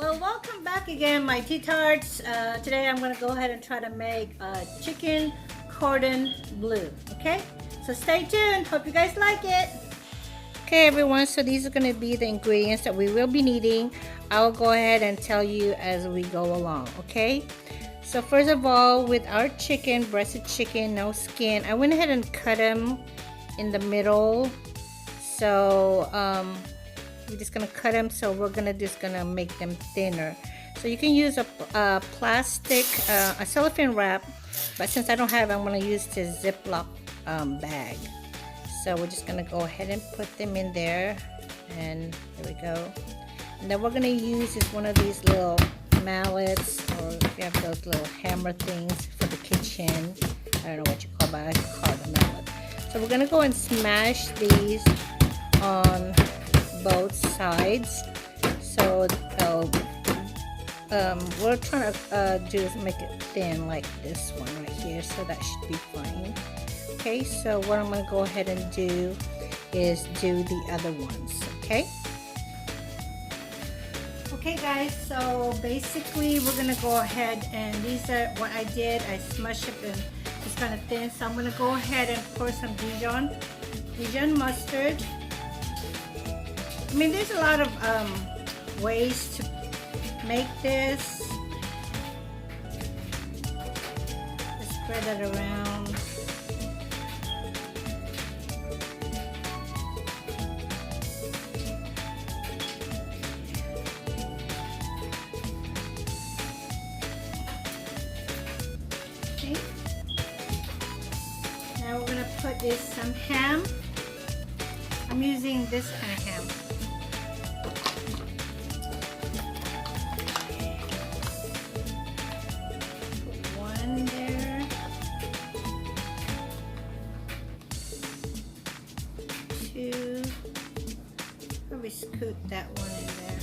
Well, welcome back again, my tea tarts. Today I'm going to go ahead and try to make chicken cordon bleu. Okay, so stay tuned. Hope you guys like it. Okay, everyone. So these are going to be the ingredients that we will be needing. I'll go ahead and tell you as we go along. Okay. So first of all, with our chicken, breasted chicken, no skin, I went ahead and cut them in the middle. So we're just gonna cut them, so we're just gonna make them thinner. So you can use a plastic, a cellophane wrap, but since I don't have it, I'm gonna use this Ziploc bag. So we're just gonna go ahead and put them in there, and there we go. And then we're gonna use one of these little mallets, or if you have those little hammer things for the kitchen. I don't know what you call it, but I call it a mallet. So we're gonna go and smash these on both sides. So we're trying to do is make it thin like this one right here, so that should be fine. Okay, so what I'm going to go ahead and do is do the other ones. Okay guys, so basically we're going to go ahead, and these are what I did. I smushed it and it's kind of thin, so I'm going to go ahead and pour some Dijon mustard. I mean, there's a lot of ways to make this. Just spread it around. Okay. Now we're gonna put some ham. I'm using this kind of ham. Probably scoop that one in there.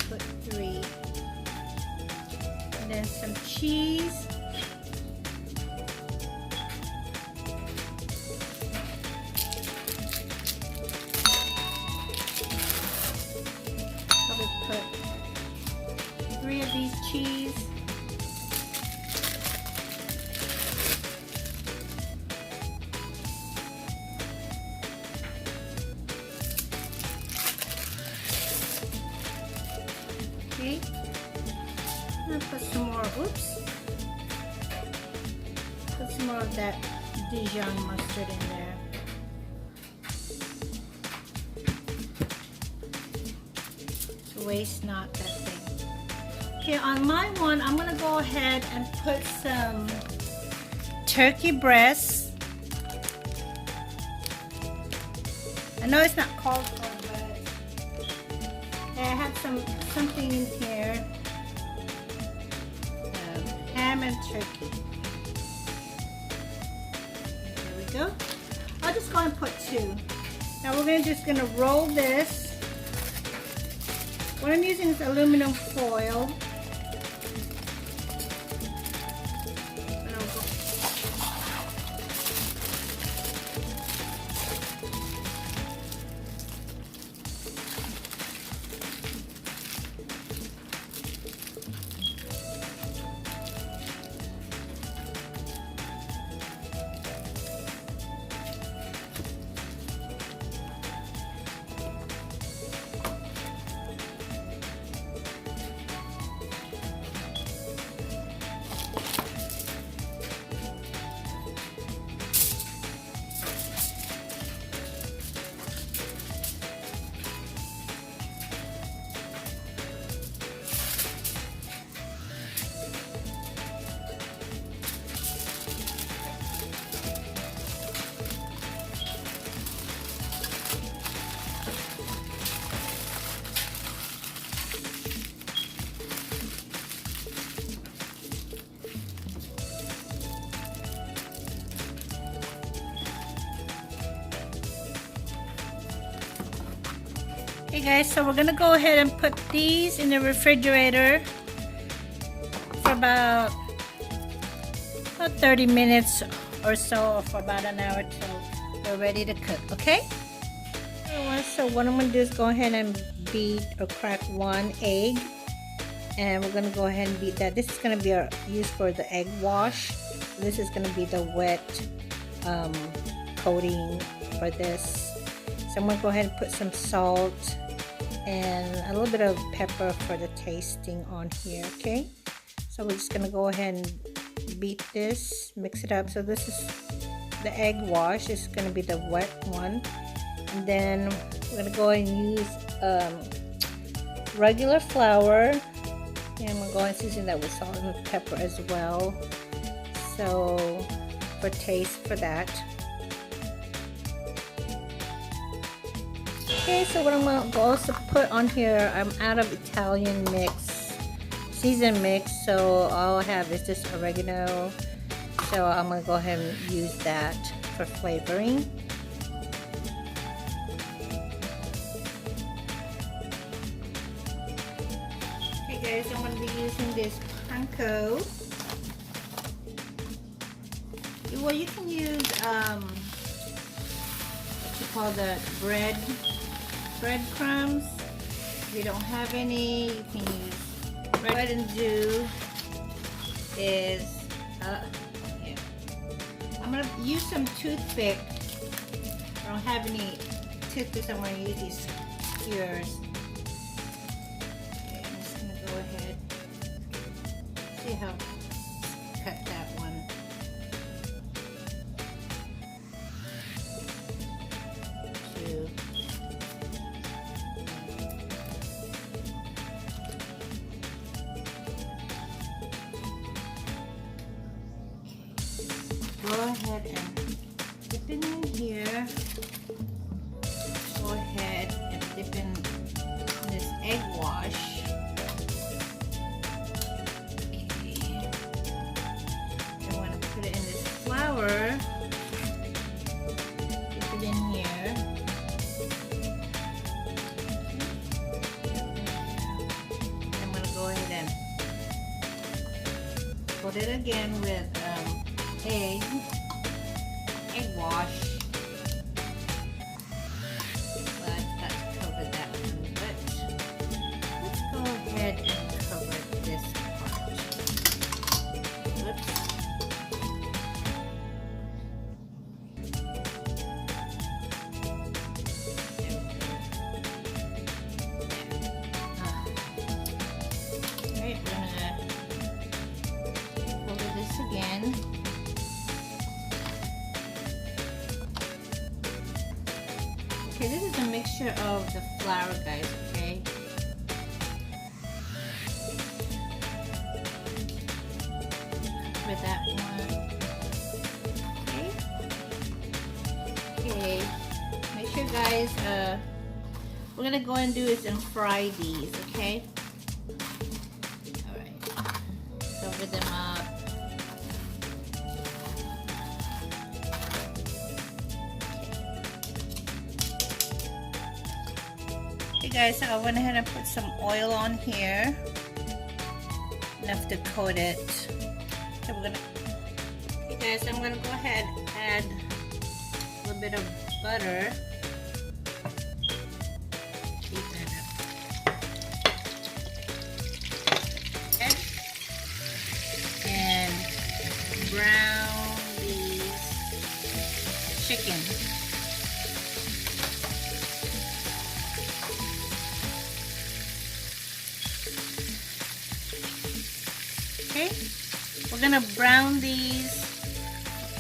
Put 3. And then some cheese. Probably put 3 of these cheese. Okay, I'm gonna put some more, put some more of that Dijon mustard in there. To waste not that thing. Okay, on my one, I'm gonna go ahead and put some turkey breasts. I know it's not called for, I have something in here, ham and turkey. There we go. I'll just go and put 2. Now we're just gonna roll this. What I'm using is aluminum foil. Okay guys, so we're gonna go ahead and put these in the refrigerator for about 30 minutes or so, or for about an hour till they're ready to cook, okay? So what I'm gonna do is go ahead and beat or crack 1 egg, and we're gonna go ahead and beat that. This is gonna be our use for the egg wash. This is gonna be the wet coating for this. So I'm gonna go ahead and put some salt and a little bit of pepper for the tasting on here. Okay, so we're just gonna go ahead and beat this, mix it up. So this is the egg wash. This is gonna be the wet one, and then we're gonna go ahead and use regular flour, and we're going to season that with salt and pepper as well, so for taste for that. Okay, so what I'm going to also put on here, I'm out of Italian mix, seasoned mix, so all I have is just oregano, so I'm going to go ahead and use that for flavoring. Okay guys, I'm going to be using this panko. Well, you can use what you call the breadcrumbs. If you don't have any, you can use. What I'm going to do is yeah, I'm going to use some toothpick. I don't have any toothpicks. I'm going to use these skewers. Okay, I'm just going to go ahead. See how cut that one. Go ahead and dip it in here. Go ahead and dip in this egg wash. Okay. I want to put it in this flour. Dip it in here. I'm going to go ahead and put it again with egg wash. But that's covered that one. But let's go ahead and cover this part. Whoops. Alright, we're gonna cover this again. Okay, this is a mixture of the flour, guys, okay? With that one. Okay. Okay. Make sure, guys, we're gonna go and do is and fry these, okay? Alright. Cover them up. Guys, so I went ahead and put some oil on here, enough to coat it. So we're gonna, okay guys, I'm gonna go ahead and add a little bit of butter. Heat that up. Okay. And brown these chicken. Okay, we're gonna brown these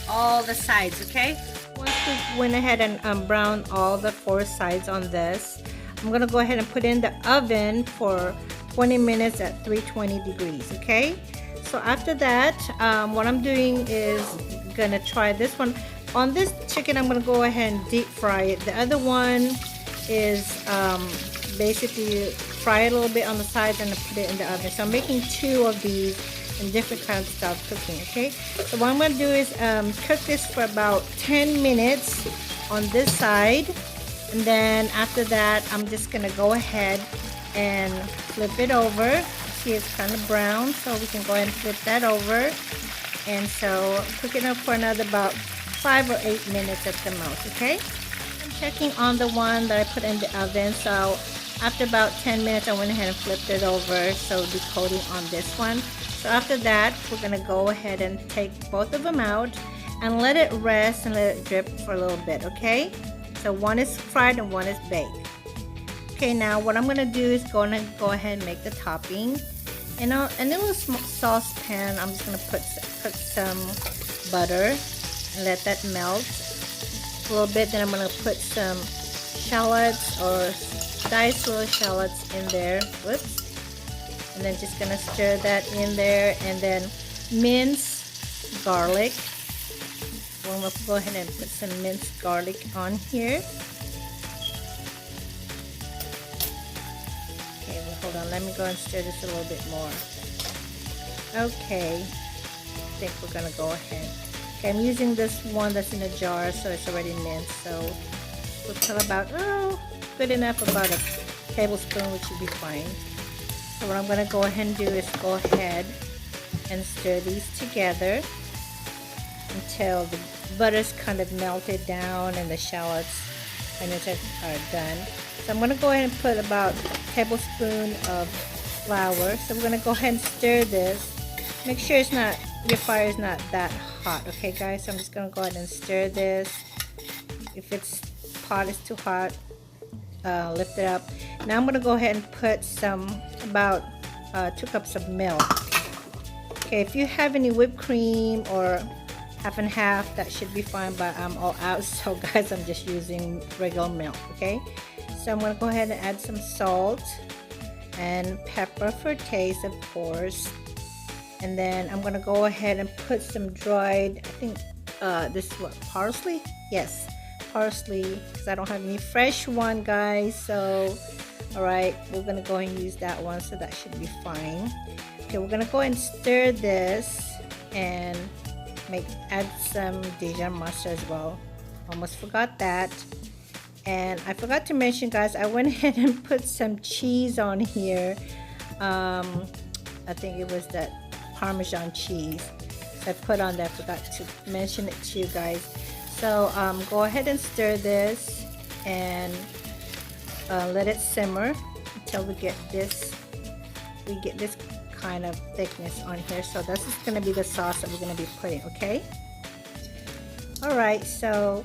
all the sides. Okay, once we went ahead and browned all the 4 sides on this, I'm gonna go ahead and put in the oven for 20 minutes at 320 degrees. Okay, so after that, what I'm doing is gonna try this one. On this chicken, I'm gonna go ahead and deep fry it. The other one is basically fry it a little bit on the sides and put it in the oven. So I'm making 2 of these in different kinds of style cooking. Okay, so what I'm going to do is cook this for about 10 minutes on this side, and then after that I'm just going to go ahead and flip it over. See, it's kind of brown, so we can go ahead and flip that over, and so cook it up for another about 5 or 8 minutes at the most. Okay, I'm checking on the one that I put in the oven, so After about 10 minutes, I went ahead and flipped it over, so the coating on this one. So after that, we're gonna go ahead and take both of them out and let it rest and let it drip for a little bit, okay? So one is fried and one is baked. Okay, now what I'm gonna do is go ahead and make the topping. In a little saucepan, I'm just gonna put some butter and let that melt a little bit. Then I'm gonna put some shallots or diced little shallots in there. Whoops. And then just gonna stir that in there, and then mince garlic. So I'm gonna go ahead and put some minced garlic on here. Okay, well, hold on, let me go and stir this a little bit more. Okay, I think we're gonna go ahead. Okay, I'm using this one that's in a jar, so it's already minced. So we'll put about, good enough, about a tablespoon, which should be fine. So what I'm going to go ahead and do is go ahead and stir these together until the butter's kind of melted down and the shallots kind of are done. So I'm going to go ahead and put about a tablespoon of flour. So we're going to go ahead and stir this. Make sure your fire is not that hot, okay guys? So I'm just going to go ahead and stir this. If it's pot is too hot, lift it up. Now I'm going to go ahead and put about 2 cups of milk. Okay, if you have any whipped cream or half and half, that should be fine, but I'm all out, so guys, I'm just using regular milk, okay? So I'm going to go ahead and add some salt and pepper for taste, of course. And then I'm going to go ahead and put some dried, I think this is what, parsley? Yes, parsley, because I don't have any fresh one, guys. So alright, we're gonna go ahead and use that one, so that should be fine. Okay, we're gonna go ahead and stir this and add some Dijon mustard as well. Almost forgot that. And I forgot to mention, guys, I went ahead and put some cheese on here. I think it was that Parmesan cheese. So I put on there, I forgot to mention it to you guys. So go ahead and stir this and let it simmer until we get this kind of thickness on here. So this is going to be the sauce that we're going to be putting, okay? Alright, so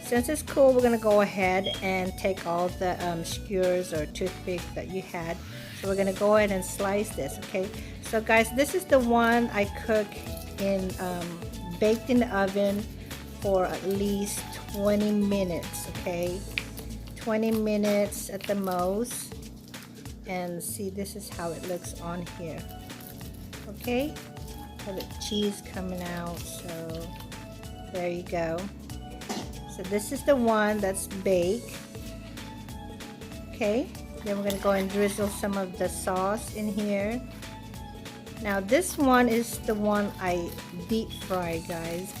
since it's cool, we're going to go ahead and take all the skewers or toothpick that you had. So we're going to go ahead and slice this, okay? So guys, this is the one I cook in baked in the oven for at least 20 minutes, okay? 20 minutes at the most. And see, this is how it looks on here, okay? Got the cheese coming out, so there you go. So this is the one that's baked, okay? Then we're gonna go and drizzle some of the sauce in here. Now this one is the one I deep fry, guys.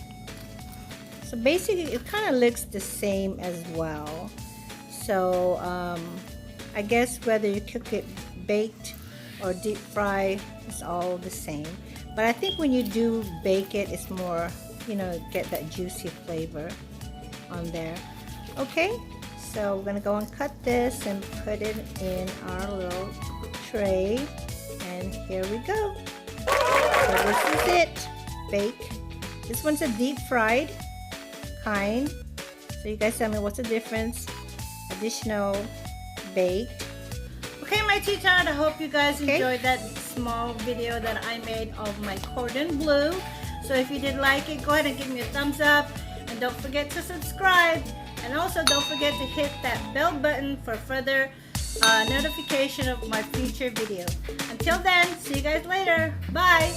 So basically it kind of looks the same as well. So I guess whether you cook it baked or deep fry, it's all the same. But I think when you do bake it, it's more, you know, get that juicy flavor on there. Okay, so we're gonna go and cut this and put it in our little tray, and here we go. So this is it, bake. This one's a deep fried kind. So you guys tell me what's the difference. Additional, baked. Okay, my tea tart, I hope you guys enjoyed that small video that I made of my cordon bleu. So if you did like it, go ahead and give me a thumbs up, and don't forget to subscribe, and also don't forget to hit that bell button for further notification of my future video. Until then, see you guys later. Bye.